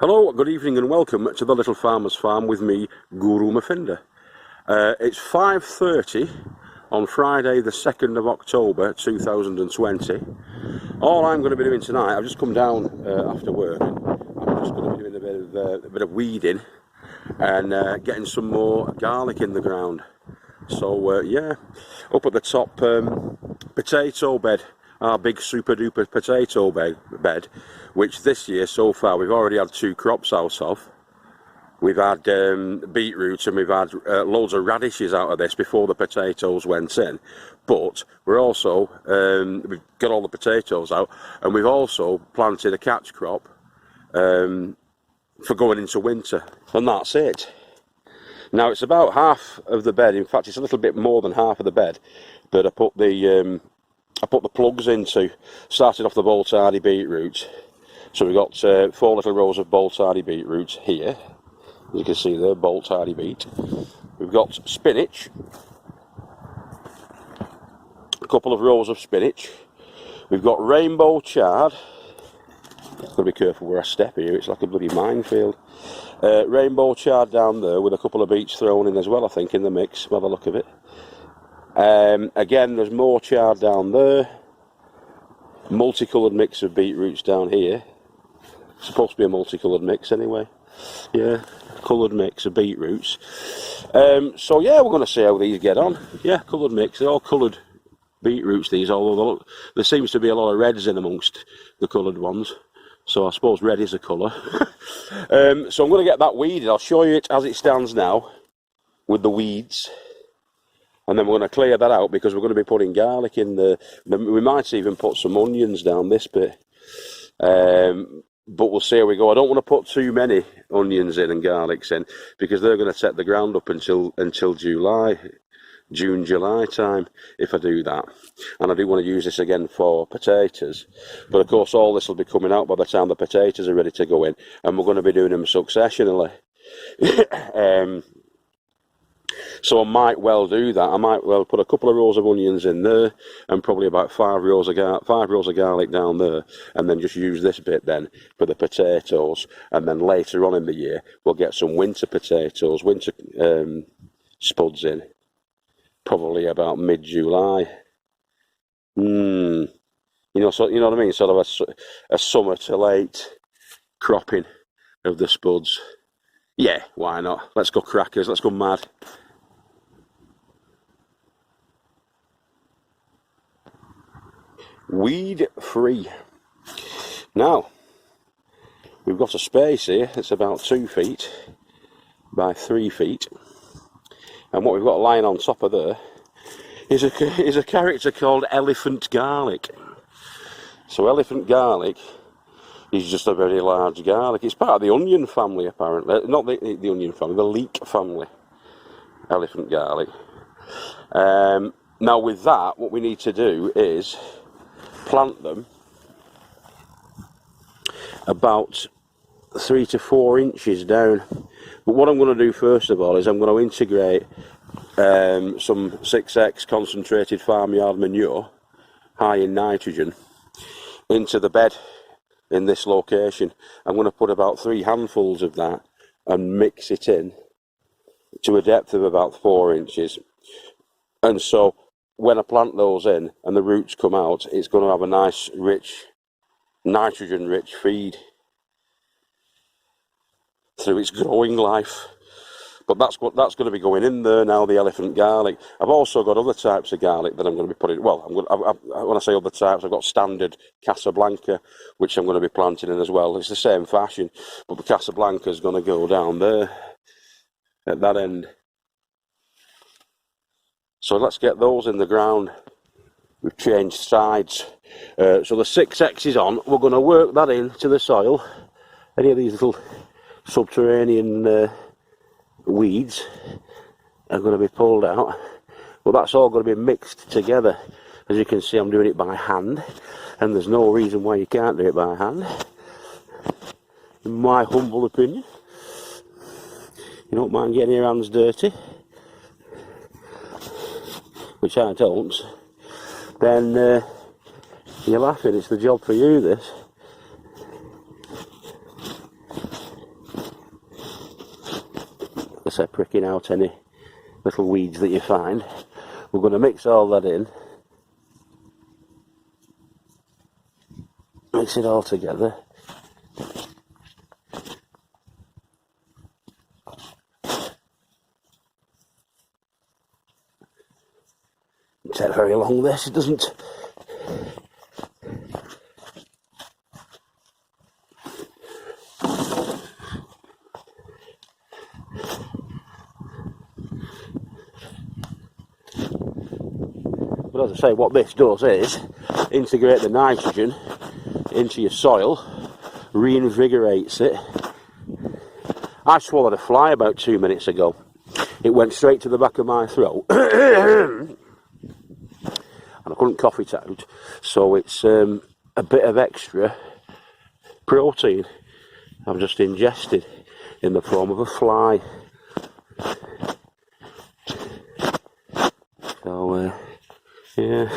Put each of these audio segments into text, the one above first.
Hello, good evening and welcome to the Little Farmer's Farm with me, Guru Mafinda. It's 5:30 on Friday the 2nd of October 2020. All I'm going to be doing tonight, I've just come down after work. I'm just going to be doing a bit of weeding and getting some more garlic in the ground. So yeah, up at the top, potato bed. Our big super duper potato bed, which this year so far we've already had 2 crops out of. We've had beetroots and we've had loads of radishes out of this before the potatoes went in. But we're also, we've got all the potatoes out, and we've also planted a catch crop for going into winter, and that's it. Now it's about half of the bed, in fact it's a little bit more than half of the bed that I put the plugs into. Started off the Bolt Hardy beetroot. So we've got 4 little rows of Bolt Hardy beetroots here. As you can see there, Bolt Hardy beet. We've got spinach. A couple of rows of spinach. We've got rainbow chard. Got to be careful where I step here, it's like a bloody minefield. Rainbow chard down there with a couple of beets thrown in as well, I think, in the mix, by the look of it. Again, there's more chard down there. Multicoloured mix of beetroots down here. It's supposed to be a multicoloured mix anyway. Yeah, coloured mix of beetroots. So yeah, we're going to see how these get on. Yeah, coloured mix. They're all coloured beetroots, these, although there seems to be a lot of reds in amongst the coloured ones. So I suppose red is a colour. So I'm going to get that weeded. I'll show you it as it stands now with the weeds. And then we're going to clear that out because we're going to be putting garlic in the we might even put some onions down this bit. But we'll see how we go. I don't want to put too many onions in and garlics in because they're going to set the ground up until June, July time if I do that. And I do want to use this again for potatoes. But of course all this will be coming out by the time the potatoes are ready to go in. And we're going to be doing them successionally. So I might well do that. I might well put a couple of rows of onions in there and probably about 5 rows of garlic down there, and then just use this bit then for the potatoes. And then later on in the year we'll get some winter potatoes, winter spuds in, probably about mid-July. You know, so you know what I mean, sort of a summer to late cropping of the spuds. Yeah, why not? Let's go crackers, let's go mad. Weed free. Now, we've got a space here that's about 2 feet by 3 feet. And what we've got lying on top of there is a character called Elephant Garlic. So Elephant Garlic is just a very large garlic. It's part of the onion family, apparently. Not the onion family, the leek family. Elephant Garlic. Now with that, what we need to do is plant them about 3 to 4 inches down. But what I'm going to do first of all is I'm going to integrate some 6X concentrated farmyard manure, high in nitrogen, into the bed in this location. I'm going to put about 3 handfuls of that and mix it in to a depth of about 4 inches. And so when I plant those in and the roots come out, it's going to have a nice, rich, nitrogen-rich feed through its growing life. But that's going to be going in there now, the Elephant Garlic. I've also got other types of garlic that I'm going to be putting. Well, when I say other types, I've got standard Casablanca, which I'm going to be planting in as well. It's the same fashion, but the Casablanca is going to go down there at that end. So let's get those in the ground. We've changed sides. So the 6X is on. We're going to work that into the soil. Any of these little subterranean weeds are going to be pulled out. But that's all going to be mixed together. As you can see, I'm doing it by hand. And there's no reason why you can't do it by hand. In my humble opinion. You don't mind getting your hands dirty, which I don't, then you're laughing. It's the job for you, this. I say, pricking out any little weeds that you find. We're going to mix all that in, mix it all together. It doesn't take very long, this, it doesn't. But as I say, what this does is integrate the nitrogen into your soil, reinvigorates it. I swallowed a fly about 2 minutes ago. It went straight to the back of my throat. And I couldn't cough it out. So it's a bit of extra protein I've just ingested in the form of a fly. So, yeah.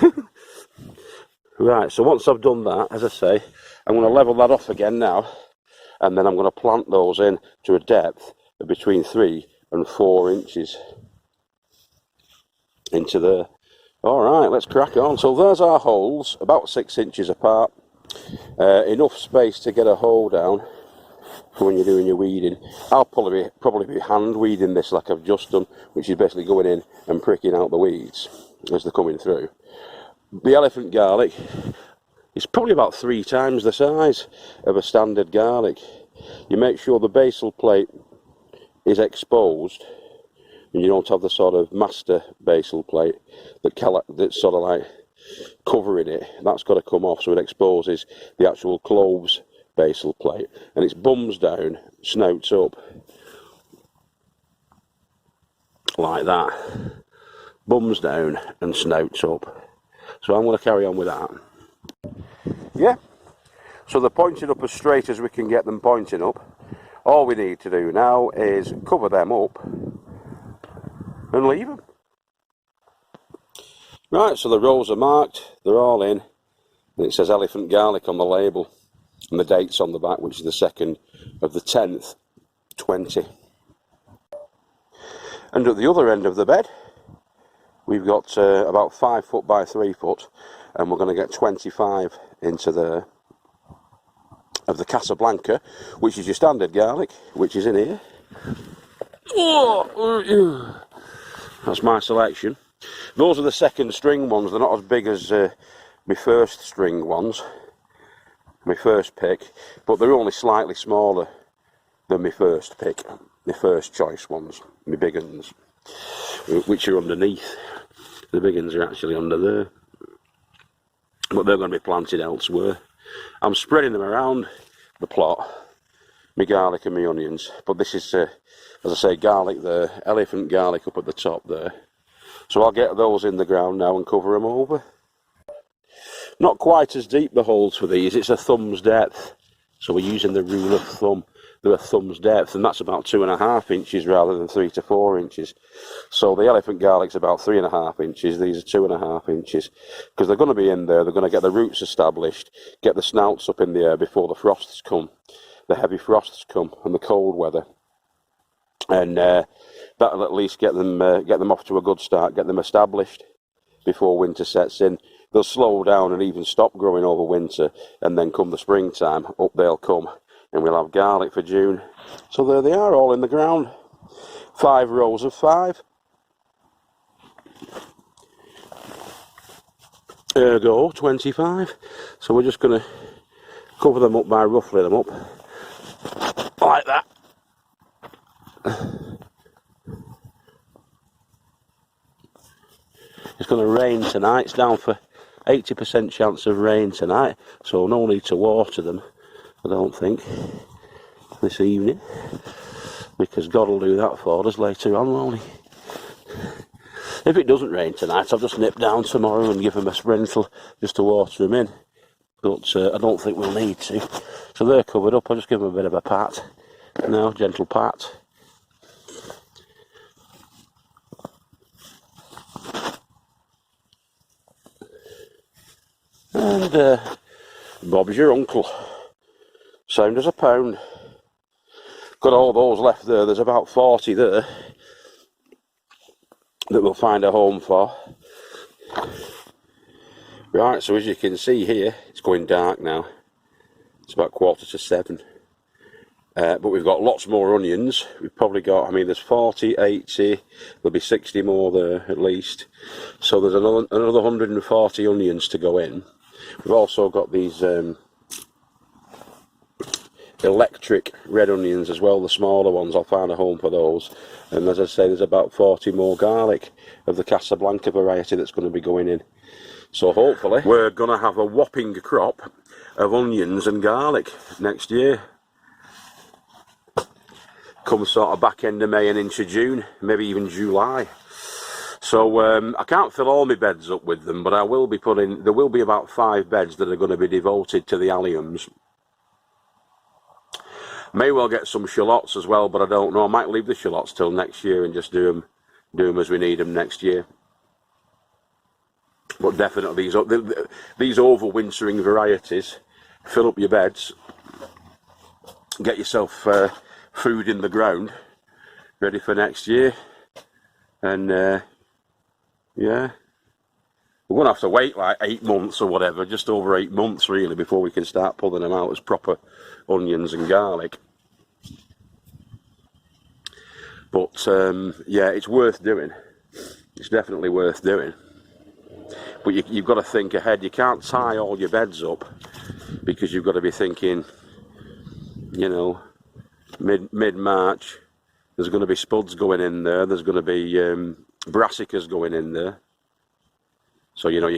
Right, so once I've done that, as I say, I'm going to level that off again now, and then I'm going to plant those in to a depth of between 3 and 4 inches into there. Alright, let's crack on. So there's our holes, about 6 inches apart. Enough space to get a hole down for when you're doing your weeding. I'll probably be hand weeding this like I've just done, which is basically going in and pricking out the weeds as they're coming through. The elephant garlic is probably about 3 times the size of a standard garlic. You make sure the basal plate is exposed and you don't have the sort of master basal plate that's sort of like covering it. That's got to come off, so it exposes the actual cloves basal plate, and it's bums down, snouts up like that. Bums down and snouts up. So I'm going to carry on with that. Yeah, so they're pointing up as straight as we can get them pointing up. All we need to do now is cover them up and leave them. Right, so the rows are marked, they're all in, and it says elephant garlic on the label, and the date's on the back, which is the 2nd of the 10th, 20. And at the other end of the bed, we've got about 5 foot by 3 foot, and we're going to get 25 into there of the Casablanca, which is your standard garlic, which is in here. That's my selection. Those are the second string ones. They're not as big as my first string ones, my first pick, but they're only slightly smaller than my first pick, my first choice ones, my big ones, which are underneath. The big ones are actually under there, but they're going to be planted elsewhere. I'm spreading them around the plot, my garlic and my onions, but this is, as I say, garlic there, elephant garlic up at the top there. So I'll get those in the ground now and cover them over. Not quite as deep the holes for these, it's a thumb's depth. So we're using the rule of thumb. They're a thumb's depth, and that's about 2.5 inches rather than 3 to 4 inches. So the elephant garlic's about 3.5 inches, these are 2.5 inches. Because they're going to be in there, they're going to get the roots established, get the snouts up in the air before the frosts come. The heavy frosts come and the cold weather. And that'll at least get them off to a good start, get them established before winter sets in. They'll slow down and even stop growing over winter, and then come the springtime, up they'll come, and we'll have garlic for June. So there they are, all in the ground. 5 rows of 5. Ergo 25. So we're just going to cover them up by ruffling them up like that. It's going to rain tonight. It's down for 80% chance of rain tonight, so no need to water them, I don't think, this evening, because God will do that for us later on, won't he? If it doesn't rain tonight, I'll just nip down tomorrow and give them a sprinkle just to water them in, but I don't think we'll need to. So they're covered up. I'll just give them a bit of a pat now, gentle pat. And Bob's your uncle. Sound as a pound. got all those left there. There's about 40 there that we'll find a home for. Right, so as you can see here, it's going dark now. It's about 6:45. But we've got lots more onions. We've probably got, I mean, there's 40, 80, there'll be 60 more there at least. So there's another 140 onions to go in. We've also got these electric red onions as well, the smaller ones. I'll find a home for those. And as I say, there's about 40 more garlic of the Casablanca variety that's going to be going in. So hopefully we're going to have a whopping crop of onions and garlic next year. Come sort of back end of May and into June, maybe even July. So I can't fill all my beds up with them, but I will be there will be about 5 beds that are going to be devoted to the alliums. May well get some shallots as well, but I don't know. I might leave the shallots till next year and just do them as we need them next year. But definitely these overwintering varieties, fill up your beds, get yourself food in the ground, ready for next year. And yeah, we're going to have to wait like 8 months or whatever, just over 8 months really, before we can start pulling them out as proper onions and garlic. But yeah, it's worth doing. It's definitely worth doing. But you've got to think ahead. You can't tie all your beds up, because you've got to be thinking, you know, mid-March, there's going to be spuds going in there. There's going to be brassicas going in there. So, you know,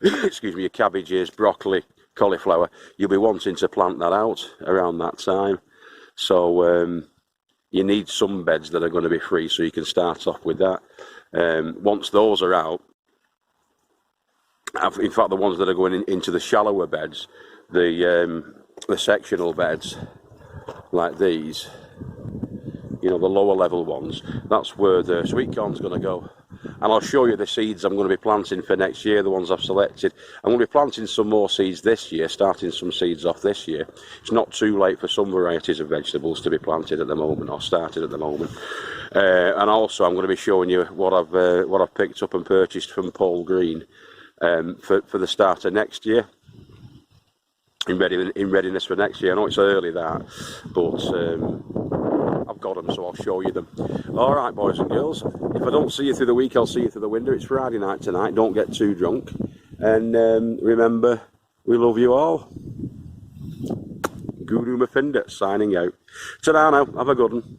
excuse me, your cabbages, broccoli, cauliflower, you'll be wanting to plant that out around that time. So you need some beds that are going to be free, so you can start off with that. Once those are out, in fact, the ones that are going into the shallower beds, the sectional beds, like these, you know, the lower level ones, that's where the sweet corn's going to go. And I'll show you the seeds I'm going to be planting for next year, the ones I've selected. I'm going to be planting some more seeds this year, starting some seeds off this year. It's not too late for some varieties of vegetables to be planted at the moment, or started at the moment. And also I'm going to be showing you what I've picked up and purchased from Paul Green for the start of next year. In readiness for next year. I know it's early that, but I've got them, so I'll show you them. All right, boys and girls, if I don't see you through the week, I'll see you through the window. It's Friday night tonight. Don't get too drunk, and remember, we love you all. Guru Maphinda signing out. Ta-da now. Have a good one.